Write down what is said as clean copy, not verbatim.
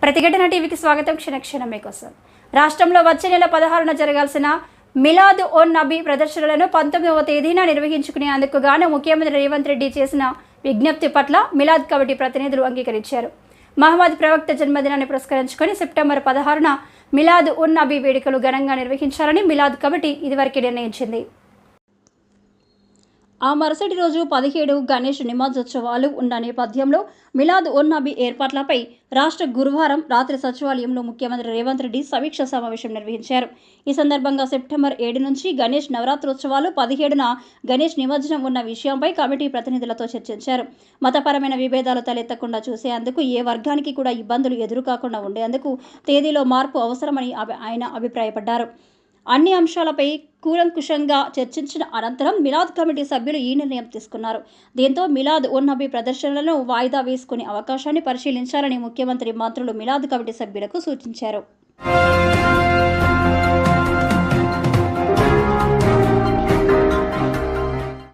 ప్రతిఘటన టీవీకి స్వాగతం. క్షణక్షణం మీకోసం. రాష్ట్రంలో వచ్చే నెల 16న జరగాల్సిన మిలాద్ ఉన్ నబీ ప్రదర్శనలను 19వ తేదీన నిర్వహించుకునేందుకు గాను ముఖ్యమంత్రి రేవంత్ రెడ్డి చేసిన విజ్ఞప్తి పట్ల మిలాద్ కమిటీ ప్రతినిధులు అంగీకరించారు. మహమ్మద్ ప్రవక్త జన్మదినాన్ని పురస్కరించుకొని సెప్టెంబర్ 16న మిలాద్ ఉన్ నబీ వేడుకలు ఘనంగా నిర్వహించాలని మిలాద్ కమిటీ ఇదివరకే నిర్ణయించింది. ఆ మరుసటి రోజు 17 గణేష్ నిమజ్జోత్సవాలు ఉన్న నేపథ్యంలో మిలాద్ ఉన్ నబీ ఏర్పాట్లపై రాష్ట్ర గురువారం రాత్రి సచివాలయంలో ముఖ్యమంత్రి రేవంత్ రెడ్డి సమీక్ష సమావేశం నిర్వహించారు. ఈ సందర్భంగా సెప్టెంబర్ 7 నుంచి గణేష్ నవరాత్రోత్సవాలు, 17న గణేష్ నిమజ్జనం ఉన్న విషయంపై కమిటీ ప్రతినిధులతో చర్చించారు. మతపరమైన విభేదాలు తలెత్తకుండా చూసేందుకు, ఏ వర్గానికి కూడా ఇబ్బందులు ఎదురుకాకుండా ఉండేందుకు తేదీలో మార్పు అవసరమని ఆయన అభిప్రాయపడ్డారు. అన్ని అంశాలపై కూలంకుషంగా చర్చించిన అనంతరం మిలాద్ కమిటీ సభ్యులు ఈ నిర్ణయం తీసుకున్నారు. దీంతో మిలాద్ ఉన్ నబీ ప్రదర్శనలను వాయిదా వేసుకునే అవకాశాన్ని పరిశీలించాలని ముఖ్యమంత్రి మంత్రులు మిలాద్ కమిటీ సభ్యులకు సూచించారు.